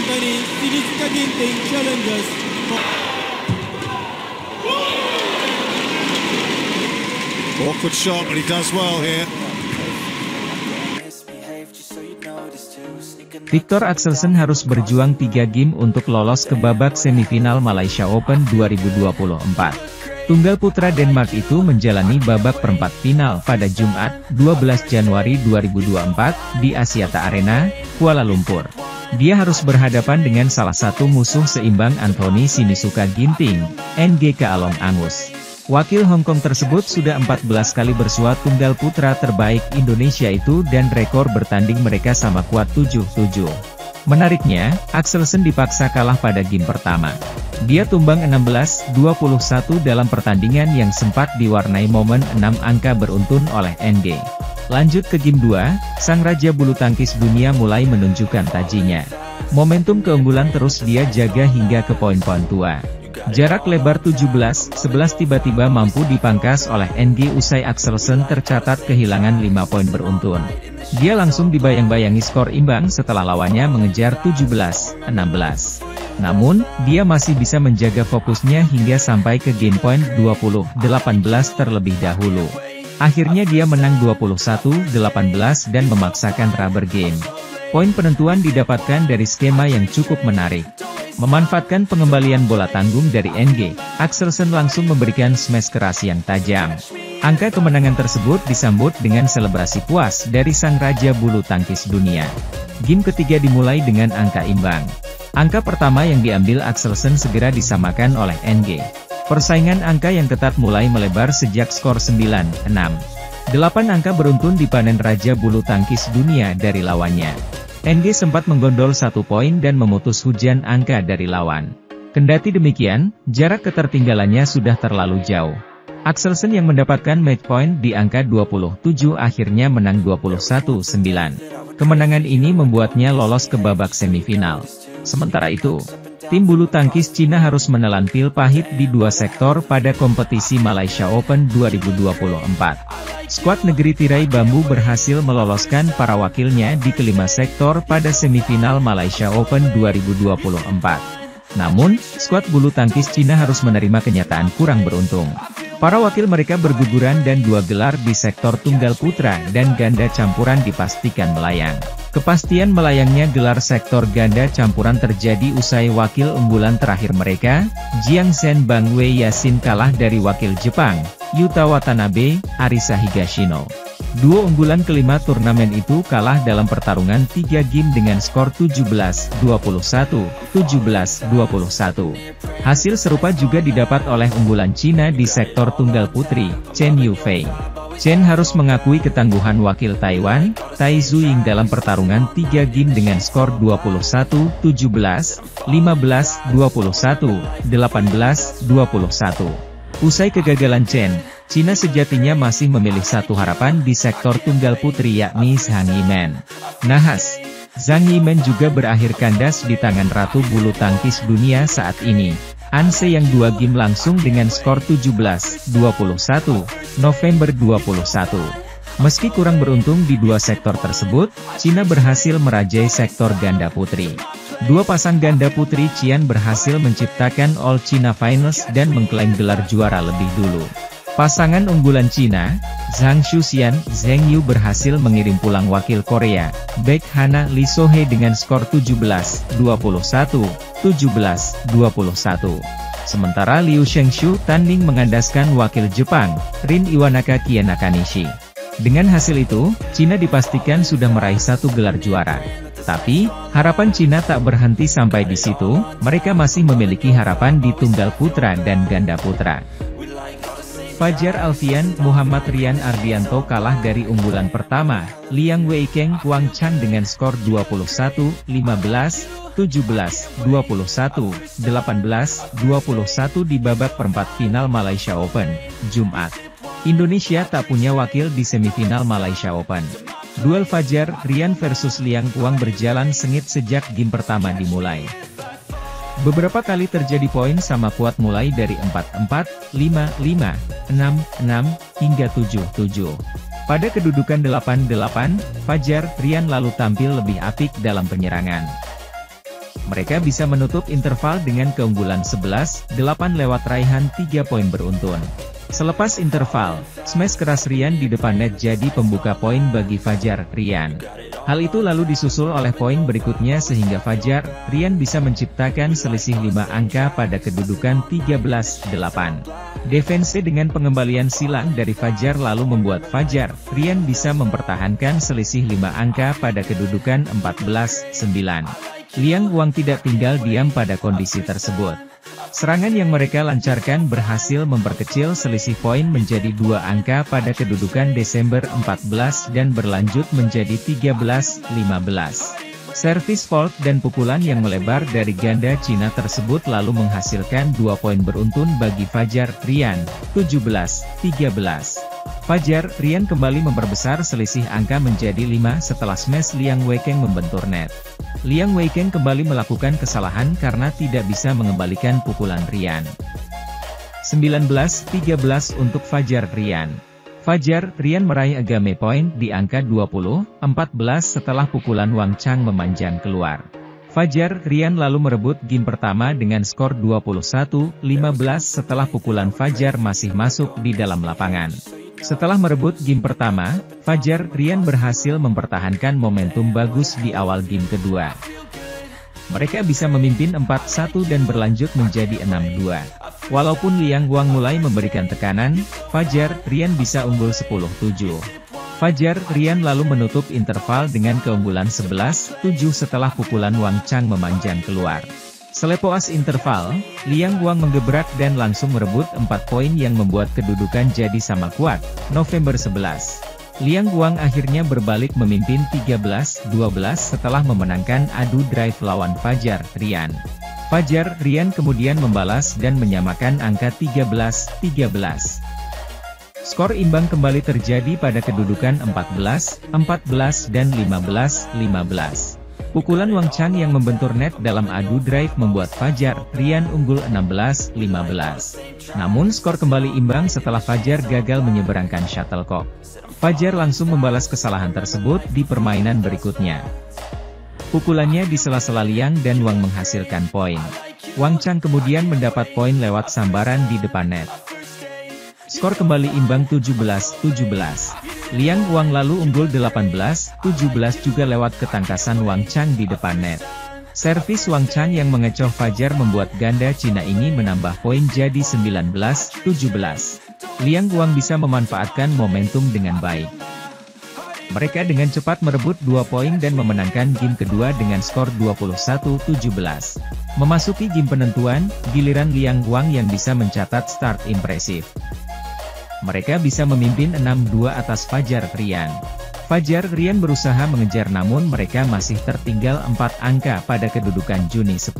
Angkani Shinichika Ginting challenges. Awkward shot, but he does well here. Viktor Axelsen harus berjuang 3 game untuk lolos ke babak semifinal Malaysia Open 2024. Tunggal putra Denmark itu menjalani babak perempat final pada Jumat, 12 Januari 2024, di Axiata Arena, Kuala Lumpur. Dia harus berhadapan dengan salah satu musuh seimbang Anthony Sinisuka Ginting, NGK Along Angus. Wakil Hong Kong tersebut sudah 14 kali bersua tunggal putra terbaik Indonesia itu dan rekor bertanding mereka sama kuat 7-7. Menariknya, Axelsen dipaksa kalah pada game pertama. Dia tumbang 16-21 dalam pertandingan yang sempat diwarnai momen 6 angka beruntun oleh NG. Lanjut ke game 2, sang raja bulu tangkis dunia mulai menunjukkan tajinya. Momentum keunggulan terus dia jaga hingga ke poin-poin tua. Jarak lebar 17-11 tiba-tiba mampu dipangkas oleh NG usai Axelsen tercatat kehilangan 5 poin beruntun. Dia langsung dibayang-bayangi skor imbang setelah lawannya mengejar 17-16. Namun, dia masih bisa menjaga fokusnya hingga sampai ke game point 20-18 terlebih dahulu. Akhirnya dia menang 21-18 dan memaksakan rubber game. Poin penentuan didapatkan dari skema yang cukup menarik. Memanfaatkan pengembalian bola tanggung dari NG, Axelsen langsung memberikan smash keras yang tajam. Angka kemenangan tersebut disambut dengan selebrasi puas dari sang raja bulu tangkis dunia. Game ketiga dimulai dengan angka imbang. Angka pertama yang diambil Axelsen segera disamakan oleh NG. Persaingan angka yang ketat mulai melebar sejak skor 9-6. 8 angka beruntun dipanen raja bulu tangkis dunia dari lawannya. NG sempat menggondol 1 poin dan memutus hujan angka dari lawan. Kendati demikian, jarak ketertinggalannya sudah terlalu jauh. Axelsen yang mendapatkan match point di angka 27 akhirnya menang 21-9. Kemenangan ini membuatnya lolos ke babak semifinal. Sementara itu, tim bulu tangkis Cina harus menelan pil pahit di 2 sektor pada kompetisi Malaysia Open 2024. Skuad negeri tirai bambu berhasil meloloskan para wakilnya di kelima sektor pada semifinal Malaysia Open 2024. Namun, skuad bulu tangkis Cina harus menerima kenyataan kurang beruntung. Para wakil mereka berguguran dan 2 gelar di sektor tunggal putra dan ganda campuran dipastikan melayang. Kepastian melayangnya gelar sektor ganda campuran terjadi usai wakil unggulan terakhir mereka, Jiang Shen Bang Wei Yasin kalah dari wakil Jepang, Yuta Watanabe, Arisa Higashino. Duo unggulan kelima turnamen itu kalah dalam pertarungan 3 game dengan skor 17-21, 17-21. Hasil serupa juga didapat oleh unggulan Cina di sektor tunggal putri, Chen Yufei. Chen harus mengakui ketangguhan wakil Taiwan, Tai Tzuying dalam pertarungan 3 game dengan skor 21-17, 15-21, 18-21. Usai kegagalan Chen, Cina sejatinya masih memilih satu harapan di sektor tunggal putri yakni Zhang Yimen. Nahas, Zhang Yimen juga berakhir kandas di tangan ratu bulu tangkis dunia saat ini, An Se yang 2 game langsung dengan skor 17-21, November 21. Meski kurang beruntung di 2 sektor tersebut, Cina berhasil merajai sektor ganda putri. 2 pasang ganda putri Qian berhasil menciptakan All China Finals dan mengklaim gelar juara lebih dulu. Pasangan unggulan Cina, Zhang Shuxian, Zheng Yu berhasil mengirim pulang wakil Korea, Baek Hana Lee Sohee dengan skor 17-21, 17-21. Sementara Liu Shengshu tanding mengandaskan wakil Jepang, Rin Iwanaka Kia Nakanishi. Dengan hasil itu, Cina dipastikan sudah meraih 1 gelar juara. Tapi, harapan Cina tak berhenti sampai di situ, mereka masih memiliki harapan di tunggal putra dan ganda putra. Fajar Alfian, Muhammad Rian Ardianto kalah dari unggulan pertama, Liang Weikeng Wang Chan dengan skor 21-15, 17-21, 18-21 di babak perempat final Malaysia Open, Jumat. Indonesia tak punya wakil di semifinal Malaysia Open. Duel Fajar Rian versus Liang Wang berjalan sengit sejak game pertama dimulai. Beberapa kali terjadi poin sama kuat mulai dari 4-4, 5-5, 6-6, hingga 7-7. Pada kedudukan 8-8, Fajar Rian lalu tampil lebih apik dalam penyerangan. Mereka bisa menutup interval dengan keunggulan 11-8 lewat raihan 3 poin beruntun. Selepas interval, smash keras Rian di depan net jadi pembuka poin bagi Fajar Rian. Hal itu lalu disusul oleh poin berikutnya sehingga Fajar Rian bisa menciptakan selisih 5 angka pada kedudukan 13-8. Defense dengan pengembalian silang dari Fajar lalu membuat Fajar Rian bisa mempertahankan selisih 5 angka pada kedudukan 14-9. Liang Wang tidak tinggal diam pada kondisi tersebut. Serangan yang mereka lancarkan berhasil memperkecil selisih poin menjadi 2 angka pada kedudukan Desember 14 dan berlanjut menjadi 13-15. Servis fault dan pukulan yang melebar dari ganda Cina tersebut lalu menghasilkan 2 poin beruntun bagi Fajar Rian, 17-13. Fajar Rian kembali memperbesar selisih angka menjadi 5 setelah smash Liang Weikeng membentur net. Liang Weikeng kembali melakukan kesalahan karena tidak bisa mengembalikan pukulan Rian. 19-13 untuk Fajar Rian. Fajar Rian meraih agame point di angka 20-14 setelah pukulan Wang Chang memanjang keluar. Fajar Rian lalu merebut game pertama dengan skor 21-15 setelah pukulan Fajar masih masuk di dalam lapangan. Setelah merebut game pertama, Fajar Rian berhasil mempertahankan momentum bagus di awal game kedua. Mereka bisa memimpin 4-1 dan berlanjut menjadi 6-2. Walaupun Liang Wang mulai memberikan tekanan, Fajar Rian bisa unggul 10-7. Fajar Rian lalu menutup interval dengan keunggulan 11-7 setelah pukulan Wang Chang memanjang keluar. Selepas interval, Liang Wang menggebrak dan langsung merebut 4 poin yang membuat kedudukan jadi sama kuat. November 11. Liang Wang akhirnya berbalik memimpin 13-12 setelah memenangkan adu drive lawan Fajar Rian. Fajar Rian kemudian membalas dan menyamakan angka 13-13. Skor imbang kembali terjadi pada kedudukan 14-14 dan 15-15. Pukulan Wang Chang yang membentur net dalam adu drive membuat Fajar Rian unggul 16-15. Namun skor kembali imbang setelah Fajar gagal menyeberangkan shuttlecock. Fajar langsung membalas kesalahan tersebut di permainan berikutnya. Pukulannya di sela-sela Liang dan Wang menghasilkan poin. Wang Chang kemudian mendapat poin lewat sambaran di depan net. Skor kembali imbang 17-17. Liang Wang lalu unggul 18-17 juga lewat ketangkasan Wang Chang di depan net. Servis Wang Chang yang mengecoh Fajar membuat ganda Cina ini menambah poin jadi 19-17. Liang Wang bisa memanfaatkan momentum dengan baik. Mereka dengan cepat merebut 2 poin dan memenangkan game kedua dengan skor 21-17. Memasuki game penentuan, giliran Liang Wang yang bisa mencatat start impresif. Mereka bisa memimpin 6-2 atas Fajar Rian. Fajar Rian berusaha mengejar namun mereka masih tertinggal 4 angka pada kedudukan Juni 10.